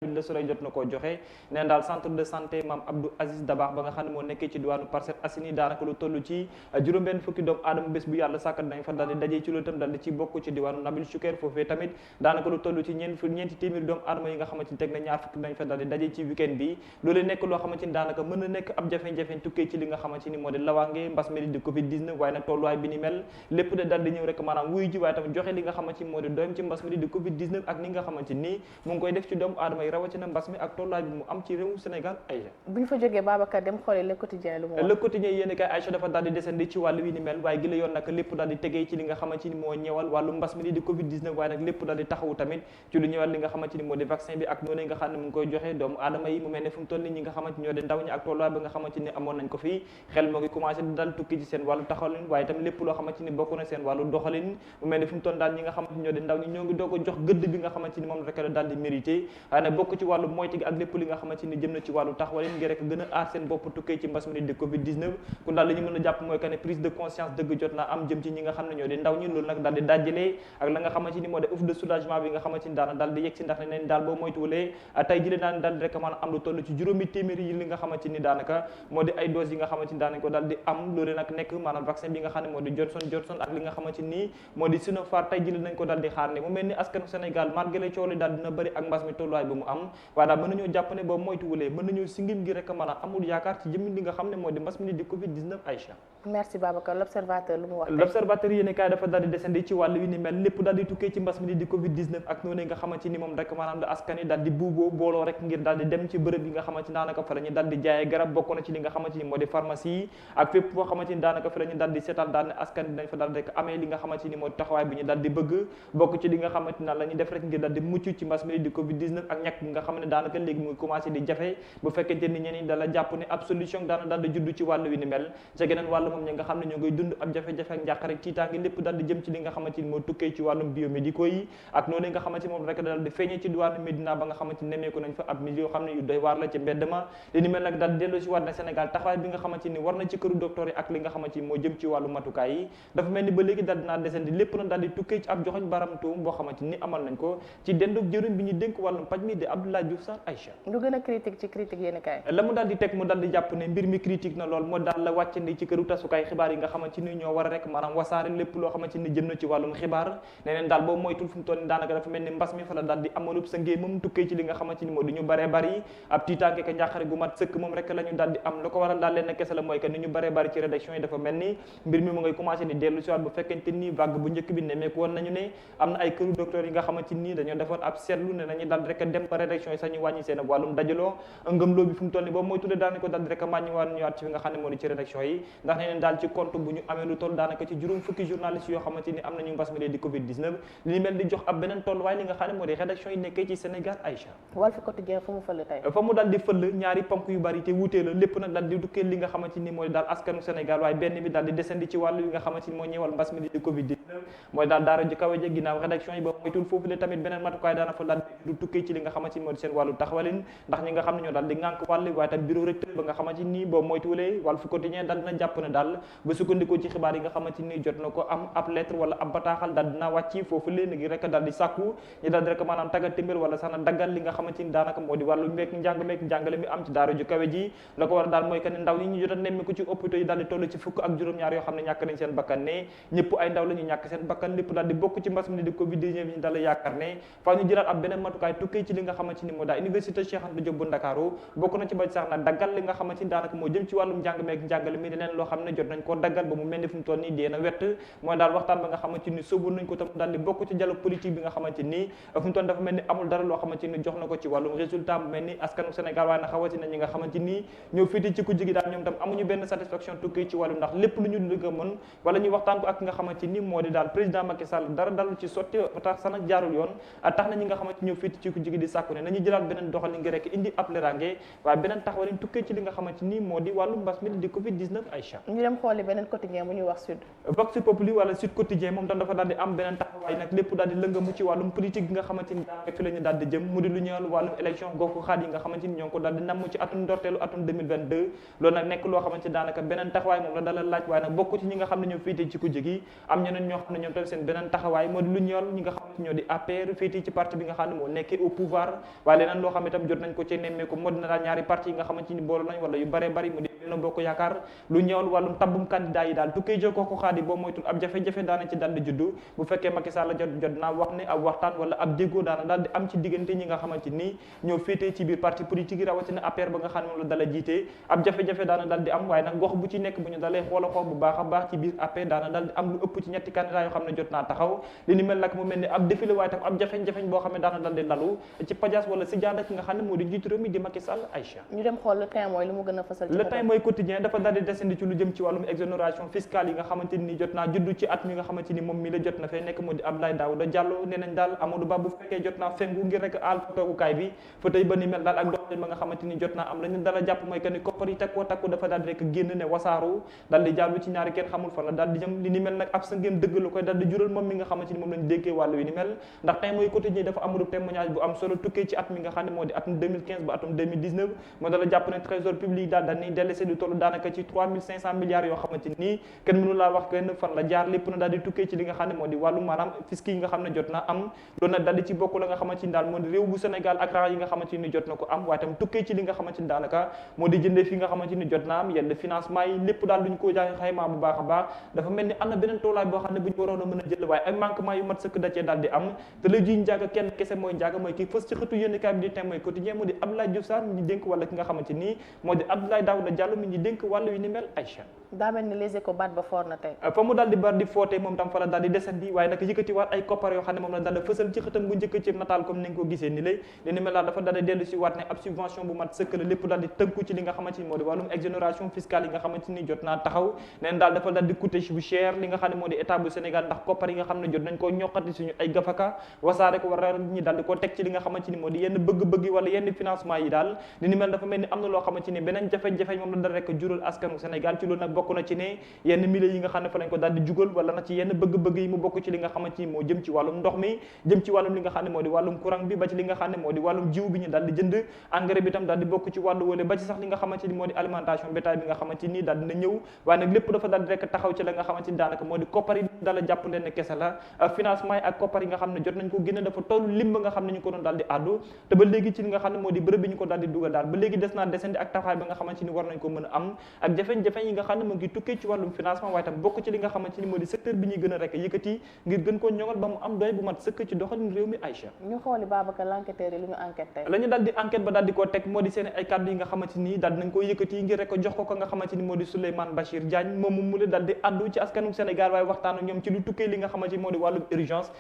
Le Soleil jot na koo joxe neen daal centre de santé Mame Abdou Aziz Dabakh ba nga xam ne moo nekkee ci diwaanu Parcelles Assainies daanaka lu toll ci juróom-benn fukki doomu aadama bés bu yàlla sàkkat nañ fa daal di dajee ci loolu itam daal di ci bokk ci diwaanu Nabil Choucair foofee tamit daanaka lu toll ci ñeenti téeméeri doomu aadama yi nga xamante ni teg na ñaar fukki nañ fa daal di dajee ci week-end bi loolu nekk loo xamante ni daanaka mën na nekk ab jafe-jafe tukkee ci li nga xamante ni moo di lawaange mbas mi di Covid 19 waaye nag tolluwaay bi ni mel lépp de daal di ñëw rek maanaam wuyu ji waaye tamit joxe li nga xamante ni moo di doyam ci mbas mi di Covid 19 ak ni nga xamante ni mu ngi koy def ci doomu aadama yi rawatina mbas mi ak tolluwaay bi mu am ci réewu Sénégal Aïcha. bu ñu fa jógee Babacar dem xoolee le quotidien lu mu wax. le quotidien yéen kay Aïcha dafa daal di descendi ci wàllu wi ni mel waaye gi la yoon nag lépp daal di tegee ci li nga xamante ni moo ñëwal wàllu mbas mi di Covid 19 waaye nag lépp daal di taxawu tamit ci lu ñëwal li nga xamante ni moo di vaccin bi ak noonu nga xam ne mu ngi koy joxe doomu aadama yi mu mel ne fu mu toll ni ñi nga xamante ni ñoo di ndaw ñi ak tolluwaay ba nga xamante ni amoon nañ ko fii xel moo ngi commencé di daal tukki ci seen wàllu taxawalin waaye tamit lépp loo xamante ni bokk na seen wàllu doxalin mu mel ne fu mu toll daal ñi nga xamante ni ñoo di ndaw ñi ñoo ngi doog a jox gëdd bi nga xamante ni moom rek la daal di mérité waaye nag bokk ci wàllu moytu gi ak lépp li nga xamante ni jëm na ci wàllu taxawalin ngir rek gën a aar seen bopp tukkee ci mbas mi di Covid 19 ku daal li ñu mën a jàpp mooy que ne prise de conscience dëgg jot naa am jëm ci ñi nga xam ne ñoo di ndaw ñi loolu nag daal di dajjalee ak la nga xamante ni moo di ouf de soulagement bi nga xamante ni daana daal di yegg si ndax ne neen daal boo moytuwulee tey jëlee daan daal di rek maanaam am lu toll ci juróomi téeméeri yi li nga xamante ni daanaka moo di ay doses yi nga xamante ni daanañ ko daal di am loolu nag nekk maanaam vaccin bi nga xam ne moo di Johnson ak li nga xamante ni moo di Sinopharm tey jëlee nañ ko daal di xaar ne mu mel ni askanu Sénégal malgré coow li daal dina bëri ak mbas mi tolluwaay ba mu am waaye daal mën nañoo jàpp ne boobu moytuwulee mën nañoo singim gi rek maanaam amul yaakaar ci jëmmi li nga xam ne moo di mbas mi di Covid 19 Aïcha. merci Babacar l'observateur lu mu wax. l'observateur yéen kaay dafa daal di descendi ci wàllu wi ni mel lépp daal di tukkee ci mbas mi di Covid 19 ak noonu nga xamante ni moom rek maanaam da askan yi daal di buuboo booloo rek ngir daal di dem ci bërëb yi nga xamante ni daanaka fa la ñu daal di jaayee garab bokk na ci li nga xamante ni moo di pharmacie yi ak fépp foo xamante ni daanaka fa la ñu daal di seetal daal ne askan yi dañ fa daal rek amee li nga xamante ni moo di taxawaay bi ñu daal di bëgg bokk ci li nga xamante ni la ñuy def rek ngir daal di mucc ci mbas mi di Covid 19 ak ñàkk nga xam ne daanaka léegi mu ngi commencé di jafe bu fekkente ni ñeneen dala jàpp ne ab solution daana daal di judd ci wàllu wi ni mel ca geneen wàllu moom ñi nga xam ne ñoo ngay dund ab jafe-jafe ak njàqare tiitaange lépp daal di jëm ci li nga xamante ni moo tukkee ci wàllum biomédicaux yi ak noonu nga xamante ni moom rek daal di feeñee ci diwaanu Médina ba nga xamante ni nemmeeku nañ fa ab milieu yoo xam ne yu doy waar la ci mbedd ma li ni mel nag daal di delloo si waat na Sénégal taxawaay bi nga xamante ni war na ci këru docteur yi ak li nga xamante ni moo jëm ci wàllu matukaay yi dafa mel ni ba léegi daal dinaa desandi lépp na daal di tukkee ci ab joxoñ baram tuum boo xamante ni amal nañ ko ci dendug jëriñ bi ñu dénk wàllum paj mi di Abdoulaye Diouf Sarr Aïcha lu gën a critique ci critique yéen kaay la mu daal di teg mu daal di jàpp ne mbir mi critique na lool moo daal la wàccandi ci këru tasukaay xibaar yi nga xamante ni ñoo war a rek maanaam wasaare lépp loo xamante ni jëm na ci wàllum xibaar neneen daal boobu moytul fu mu toll ni daanaka dafa mel ni mbas mi fa la daal di amalub sa ngée moom tukkee ci li nga xamante ni moo di ñu baree bari ab tiitaange ka njàqare gu mat sëkk moom rek la ñu daal di am lu ko waral daal leen kese la mooy que ni ñu baree bari ci rédaction yi dafa mel ni mbir mi mu ngay commencé di dellu si waat bu fekkente ni vague bu njëkk bi nemmeeku woon nañu ne am na ay këru docteur yi nga xamante ni dañoo defoon ab seetlu ne nañu daal di rek dem ba rédaction yi sax ñu wàññi seen wàllum dajaloo ngëmloo bi fu mu toll ni boobu mooy tudde daanaka daal di rek màññi waan ñëwaat ci fi nga xam ne moo di ci rédaction yi ndax ne neen daal ci compte bu ñu amee lu toll daanaka ci juróom fukki journalistes yoo xamante ni am nañu mbas mi di Covid 19 li mel di jox ab beneen tolluwaay li nga xam ne moo di rédaction yi nekkee ci Sénégal Aïcha Walf Quotidien fu mu fël tey fa mu daal di fël ñaari ponk yu bari te wuutee la lépp nag daal di dukkee li nga xamante ni mooy daal askanu Sénégal waaye benn bi daal di descendi ci wàllu yi nga xamante ni moo ñëwal mbas mi di Covid 19 mooy daal daara ju kawe ja ginnaaw rédaction yi ba moytul foofu le tamit beneen matukaay daana fa daal du tukkee ci li nga xamante ni moo di seen wàllu taxawalin ndax ñi nga xam ne ñoo daal di ngànk wàll waaye tam bureau recteur ba nga xamante ni boobu moytuwulee Walf Quotidien daal dina jàpp ne daal ba sukkandikoo ci xibaar yi nga xamante ni jot na ko am ab lettre wala ab bataaxal daal dina wàcc foofu lee ngi rek daal di sàkku ñu daal di rek maanaam tagga témbér wala sax na daggal li nga xamante ni daanaka moo di wàllu meek njàngale mi am ci daara ju kawe ji la ko war a daal mooy que ne ndaw ñi ñu jot a nemmeeku ci hôpitaux yi daal di toll ci fukk ak juróom-ñaar yoo xam ne ñàkk nañ seen bakkan ne ñëpp ay ndaw la ñu ñàkk seen bakkan lépp daal di bokk ci mbas mi di Covid 19 ñu daal di yaakaar ne faa ñu jëlaat ab beneen matukaay tukkee ci li nga xamante ni moo daal université Cheikh Anta Diop bu Ndakaaru bokk na ci ba sax na daggal li nga xamante ni daanaka moo jëm ci wàllum njàng meek njàngale mi leneen loo xam ne jot nañ koo daggal ba mu mel ni fu mu toll nii dee na wett mooy daal waxtaan ba nga xamante ni sóobu nañ ko tam daal di bokk ci dialogue politique bi nga xamante ni fu mu toll dafa mel ni amul dara loo xamante ni jox na ko ci wàllum résultat bu mel ni askanu Sénégal waaye na xawatina ñi nga xamante ni ñoo féete ci ku jigi daal ñoom tam amuñu benn satisfaction tukkee ci wàllum ndax lépp lu ñu dëgg a mën wala ñuy waxtaan ko ak nga xamante ni moo di daal président Macky Sall dara dalul ci sotti tax sa nag jaarul yoon tax na ñi nga xamante ñoo féete ci ku jigi di sàkku ne nañu jëlaat beneen doxalin ngi rek indi ab lerange waaye beneen taxawalin tukkee ci li nga xamante ni moo di wàllu mbas mi di Covid 19 Aïcha ñu dem xooli beneen quotidien bu ñuy wax Sud. Vox Populi wala Sud Quotidien moom tam dafa daal di am beneen taxawaay nag lépp daal di lëngamu ci wàllum politique gi nga xamante ni daanaka fi la ñu daal di jëm mu di lu ñëwal wàllum élection goxu xaat yi nga xamante ni ñoo ngi ko daal di namm ci atum ndorteelu atum 2022 loolu nag nekk loo xamante ni daanaka beneen taxawaay moom la dalal laaj waaye nag bokk ci ñi nga xam ne ñoo féetee ci kujje gi am ñeneen ñoo xam ne ñoom tam seen beneen taxawaay moo di lu ñëwal ñi nga xamante ñoo di APR féetee ci parti bi nga xam ne moo nekkee au pouvoir waaye leneen loo xam ne tam jot nañ ko ci nemmeeku moo dina daal ñaari parti yi nga xamante ni boolu nañ wala yu bare bari mu di Benno Bokk Yaakaar lu ñëwal wàllum tabbum candidat yi daal tukkee jo kooku xaadi boo moytul ab jafe-jafe daana ci daal di juddu bu fekkee Macky Sall jot naa wax ne ab waxtaan wala ab déggoo daana daal di am ci diggante ñi nga xamante ni ñoo féetee ci biir parti politique yi rawatina APR ba nga xam ne moom la dala jiite ab jafe-jafe daana daal di am waaye nag gox bu ci nekk bu ñu dalee xool bu baax a baax ci biir APR daana daal di am lu ëpp ci ñetti candidat yoo xam ne jot naa taxaw li ni mel nag mu mel ni ab défilé waaye tam ab jafe-jafe boo xam ne daana daal di lalu ci pajas wala si jaanda ki nga xam ne moo di njiitu réew mi di Macky Sall Aïcha ñu dem xool le temps mooy lu mu gën a fasal le temps mooy quotidien dafa daal di descendi ci lu jëm ci wàllum exonération fiscale yi nga xamante ni jot naa juddu ci at mi nga xamante ni moom mi la jot na fee nekk moo di Abdoulaye Daouda Diallo nee nañ daal Amadou Ba bu fekkee jot naa fengu ngir rek aal fa toogukaay bi fa tey ba ni mel daal ak doxalin ba nga xamante ni jot naa am la ñu dala jàpp mooy que ni koppar yi takkoo takku dafa daal di rek génn ne wasaaru daal di jàllu ci ñaari kenn xamul fan la daal di jëm li ni mel nag ab sa ngéem dëgg la koy daal di jural moom mi nga xamante ni moom lañ dénkee wàllu wi ni mel ndax tey mooy quotidien dafa amul témoignage bu am solo tukkee ci at mi nga xam ne moo di atum 2015 ba atum 2019 moo dala jàpp ne trésor public daal dañuy délaissé du toll daanaka ci 3500 milliards yoo xamante ni kenn mënu laa wax kenn fan la jaar lépp na daal di tukkee ci li nga xam ne moo di wàllu maanaam fisc yi nga xam ne jot na am loolu nag daal di ci bokk la nga xamante ni daal moo di réew bu Sénégal ak rax yi nga xamante ni jot na ko am waaye tam tukkee ci li nga xamante ni daanaka moo di jëndee fi nga xamante ni jot na am yenn financement yi lépp daal duñ ko jaay xaymaa bu baax a baax dafa mel ni am na beneen toolaay boo xam ne bu ñu waroon a mën a jël waaye ay manquement yu mat sëkk da cee daal di am te la ji njaaga kenn kese mooy njaaga mooy kii fës ci xëtu yénnikaay bi di Témoin mooy quotidien mu di Abdoulaye Diouf Sarr mi ñu dénk wala ki nga xamante ni moo di Abdoulaye Daouda Diallo mi ñu dénk wàllu yu ni mel Aïcha daa mel ni les échos baat ba foor na tey fa mu daal di bar di foote moom tam fa la daal di desandi waaye nag yëkkati waat ay koppar yoo xam ne moom la daal di fësal ci xëtam bu njëkk ci nataal comme ni nga ko gisee ni lay li ni mel daal dafa daal di dellu si waat ne ab subvention bu mat sëkk la lépp daal di tënku ci li nga xamante ni moo di wàllum exonération fiscale yi nga xamante ni jot naa taxaw neen daal dafa daal di coûter bu cher li nga xam ne moo di état bu Sénégal ndax koppar yi nga xam ne jot nañ koo ñoqati suñu ay gafaka wasaare ko war a ñi daal di ko teg ci li nga xamante ni moo di yenn bëgg-bëgg yi wala yenn financement yi daal li ni mel dafa mel ni am na loo xamante ni beneen jafe-jafe moom la dal rek jural askanu Sénégal ci loolu nag bokk na ci ne yenn milliers yi nga xam ne fa lañ ko daal di jugal wala na ci yenn bëgg-bëgg yi mu bokk ci li nga xamante ni moo jëm ci wàllum ndox mi jëm ci wàllum li nga xam ne moo di wàllum courant bi ba ci li nga xam ne moo di wàllum jiw bi ñu daal di jënd engrais bi tam daal di bokk ci wàllu wala ba ci sax li nga xamante ni moo di alimentation bétail bi nga xamante ni daal dina ñëw waaye nag lépp dafa daal di rek taxaw ci la nga xamante ni daanaka moo di koppar yi daal a jàpp leen ne kese la financement yi ak koppar yi nga xam ne jot nañ ko génne dafa toll lim ba nga xam ne ñu ko doon daal di àddu te ba léegi ci li nga xam ne moo di bërëb bi ñu ko daal di dugal daal ba léegi des naa desandi ak taxawaay ba nga xamante ni war nañ ko mën a am ak jafe-jafe yi nga xam ne mu ngi tukkee ci wàllum financement waaye tam bokk ci li nga xamante ni moo di secteur bi ñuy gën a rek yëkkati ngir gën koo ñoŋal ba mu am doy bu mat sëkk ci doxalin réew mi Aïcha ñu xooli Babacar l'enquêteur yi lu ñu enquête tey la ñu daal di enquête ba daal di koo teg moo di seen ay kàddu yi nga xamante ni daal dinañ ko yëkkati ngir rek jox ko nga xamante ni moo di Souleymane Bachir Diagne moom mu la daal di addu ci askanu Sénégal waaye waxtaan ak ñoom ci lu tukkee li nga xamante ni moo di wàllum urgence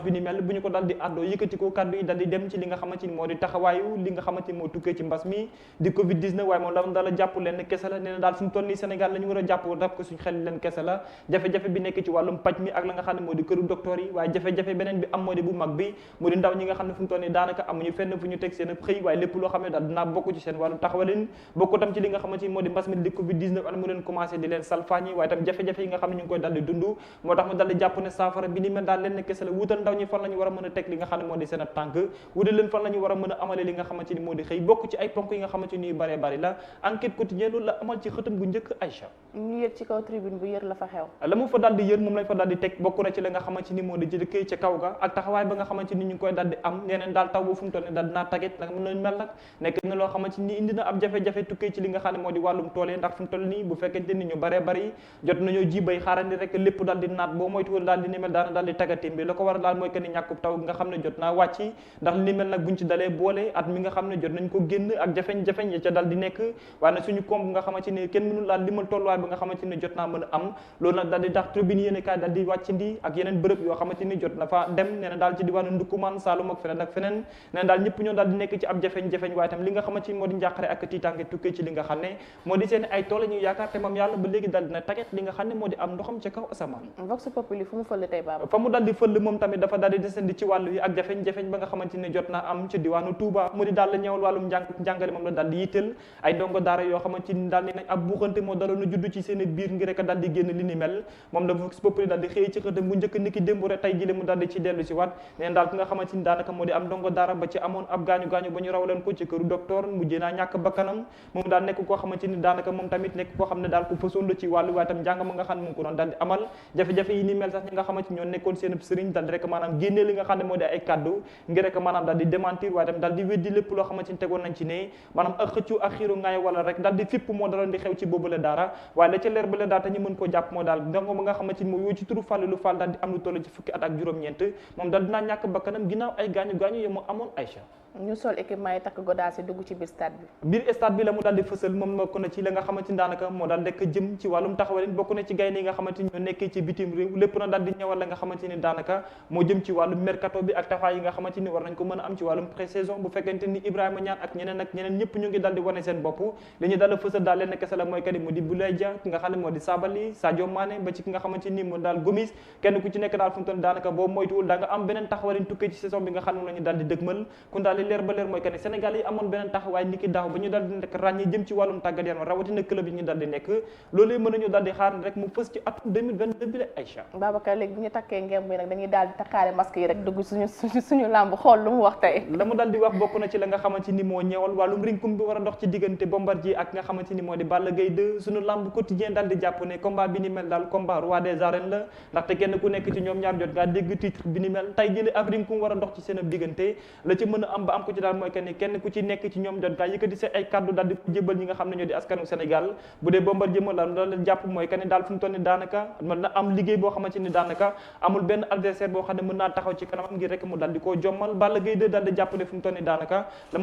bi ni mel bu ñu ko daal di addoo yëkkati ko kàddu yi daal di dem ci li nga xamante ni moo di taxawaayu li nga xamante ni moo tukkee ci mbas mi di Covid 19 waaye moom daal la jàpp leen kese la nee na daal suñu toll nii Sénégal la ñu war a jàpp daf ko suñu xel leen kese la jafe-jafe bi nekk ci wàllum paj mi ak la nga xam ne moo di këru docteur yi waaye jafe-jafe beneen bi am moo di bu mag bi mu di ndaw ñi nga xam ne fu mu toll nii daanaka amuñu fenn fu ñu teg seen xëy waaye lépp loo xam ne daal dinaa bokk ci seen wàllum taxawalin bokk tam ci li nga xamante ni moo di mbas mi di Covid 19 an mu leen commencé di leen salfaañi waaye tam jafe-jafe yi nga xam ne ñu ngi koy daal di dund moo tax mu daal di jàpp ne saafara bi ni mel daal leen kese la wutal ndaw ñi fan la ñu war a mën a teg li nga xam ne moo di seen ab tànk wutal leen fan la ñu war a mën a amale li nga xamante ni moo di xëy bokk ci ay ponk yi nga xamante ni yu bëree bëri la enquête quotidien loolu la amal ci xëtam gu njëkk Aïcha ñu yër ci kaw tribune bu yër la fa xew la mu fa daal di yër moom lañ fa daal di teg bokk na ci la nga xamante ni moo di jëkëy ca kaw ga ak taxawaay ba nga xamante ni ñu ngi koy daal di am ñeneen daal taw ba fu mu toll ni daal dinaa taget nag mën nañ mel nag nekk na loo xamante ni indi na ab jafe-jafe tukkee ci li nga xam ne moo di wàllum tool yi ndax fu mu toll nii bu fekkente ni ñu bëree bëri jot nañoo ji bay xaarandi rek lépp daal di naat boo moytuwul daal di ni mel daana daal di tagatim bi la ko war a daal mooy que ni ñàkkub taw nga xam ne jot naa wàcc ndax li mel nag buñ ci dalee boole at mi nga xam ne jot nañ ko génn ak jafeñ-jafeñ ya ca daal di nekk waaye nag suñu koom nga xamante ni kenn mënul daal limal tolluwaay ba nga xamante ni jot naa mën a am loolu nag daal di tax tribune yéene kaay daal di wàccindi ak yeneen bërëb yoo xamante ni jot na fa dem nee na daal ci diwaanu Ndukkumaan Saalum ak feneen nee na daal ñëpp ñoo daal di nekk ci ab jafeñ-jafeñ waaye tam li nga xamante ni moo di njàqare ak tiitange tukkee ci li nga xam ne moo di seen ay tool ñu yaakaar te moom yàlla ba léegi daal dina taget li nga xam ne moo di am ndoxam ca kaw asamaan Vox Populi fu mu fël tey Baba fa mu daal di fël moom tamit dafa daal di descendi ci wàllu yi ak jafeñ-jafeñ ba nga xamante ni jot naa am ci diwaanu Touba mu di daal la ñëwal wàllum njàngale moom la daal di yitteel ay ndongo daara yoo xamante ni daal ni nañ ab buuxante moo daloon a judd ci seen biir ngir rek daal di génn li ni mel moom la Vox Populi daal di xëy ci xëtam bu njëkk niki démb rek tey jile mu daal di ci dellu si waat neen daal ki nga xamante ni daanaka moo di am ndongo daara ba ci amoon ab gaañu-gaañu ba ñu rawaleen ko ci këru docteur mujjee naa ñàkk bakkanam moom daal nekk koo xamante ni daanaka moom tamit nekk koo xam ne daal ku fësoon la ci wàllu waaye tam njàng ma nga xam ne mu ngi ko doon daal di amal jafe-jafe yi ni mel sax ñi nga xamante ni ñoo nekkoon seen sëriñ daal di rek maanaam génnee li nga xam ne moo di ay kaddu ngir rek maanaam daal di démentir waaye tam daal di weddi lépp loo xamante ni tegoon nañ ci ne maanaam ak xëccu ak xiiru ngaay wala rek daal di fipp moo daloon di xew ci boobule daara waaye la ca leer ba la daal te ñu mën koo jàpp moo daal ndongo ba nga xamante ni moo yoo ci turu Fallou Fall daal di am lu toll ci fukki at ak juróom-ñeent moom daal dinaa ñàkk bakkanam ginnaaw ay gaañu-gaañu yo mu amoon Aïcha ñu sol équipement yi takk godaas yi dugg ci biir stade bi biir stade bi la mu daal di fësal moom bokk na ci la nga xamante ni daanaka moo daal nekk jëm ci wàllum taxawalin bokk na ci gaynde yi nga xamante ni ñoo nekkee ci bitim réew lépp na daal di ñëwal la nga xamante ni daanaka moo jëm ci wàllum mercato bi ak taxawaay yi nga xamante ni war nañ ko mën a am ci wàllum pré-saison bu fekkente ni Ibrahima Niane ak ñeneen ñëpp ñu ngi daal di wane seen bopp li ñu daal di fësal daal leen kese la mooy kat mu di Boulaye Dia ki nga xam ne moo di Sabaly Sadio Mané ba ci ki nga xamante ni moo daal Gomis kenn ku ci nekk daal fu mu toll daanaka boo moytuwul da nga am beneen taxawalin tukkee ci saison bi nga xam ne la ñu daal di dëgmal kon daal li leer ba leer mooy kat Sénégal yi amoon beneen taxawaay niki daaw ba ñu daal di nekk ràññee jëm ci wàllum tàggat yaram rawatina club yi ñu daal di nekk loolee mën nañu daal di xaar rek mu fës ci atum 2022 bi la Aïcha Babacar léegi bu ñu takkee ngemb yi nag dañuy daal di takkaale masque yi rek dugg suñu làmb xool lu mu wax tey la mu daal di wax bokk na ci la nga xamante ni moo ñeewal wàllum rinkum bi war a dox ci diggante Bombardier ak nga xamante ni moo di Balla Gaye 2 suñu làmb quotidien daal di jàpp ne combat bi ni mel daal combat roi des arènes la ndaxte kenn ku nekk ci ñoom ñaar jot ngaa dégg titre bi ni mel tey jële ab rinkum war a dox ci seen diggante la ci mën a am ba am ko ci daal mooy kenn ku ci nekk ci ñoom jot gaa yëkkati seen ay kaddu daal di ko jébal ñi nga xam ne ñoo di askanu Sénégal bu dee Bombardier ma la jàpp mooy que ne daal fu mu toll ni daanaka mën na am liggéey boo xamante ni daanaka amul benn adversaire boo xam ne mën naa taxaw ci kanamam ngir rek mu daal di koo jommal Balla Gaye 2 daal di jàpp ne fu mu toll ni daanaka la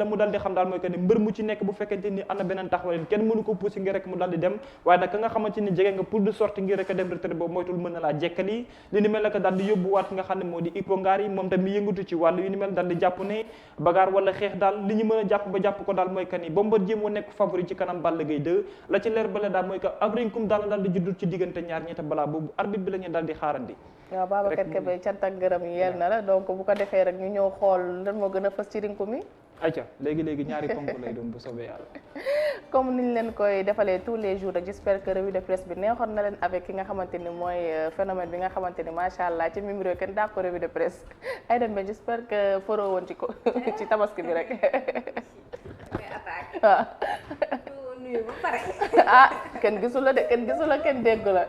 mu daal di xam daal mooy que ne mbër mu ci nekk bu fekkente ni am na beneen taxawaleen kenn mënu ko pousser ngir rek mu daal di dem waaye nag ka nga xamante ni jege nga pour de sortie ngir rek dem retraite boobu moytul mën na laa jekkali li ni mel nag daal di yóbbuwaat nga xam ne moo di Ipo Ngari moom tamit yëngatu ci wàllu yu ni mel daal di jàpp ne bagaar wala xeex daal li ñu mën a jàpp ba jàpp ko daal mooy que ni Bombardier moo nekk favori ci kanam Balla Gaye 2 la ci leer bale daal mooy que ab rinkum daal di juddul ci diggante ñaar ñetti balaa boobu arbitre bi la ñu daal di xaarandi waaw Babacar Kébé cant ak gërëm yi yeel na la donc bu ko defee rek ñu ñëw xool lan moo gën a fës ci rinkum yi ayca léegi ñaari ponk lay doon bu soobee yàlla comme niñ leen koy defalee tous les jours rek j'espère que revue de presse bi neexoon na leen avec ki nga xamante ni mooy phénomène bi nga xamante ni macha allah ci mim réew kenn daa ko revue de presse ay dem mais j'espère que foro woon ci ko ci tabaski bi rek waaw nuyu ba pare ah kenn gisu la de kenn gisu la kenn déggu la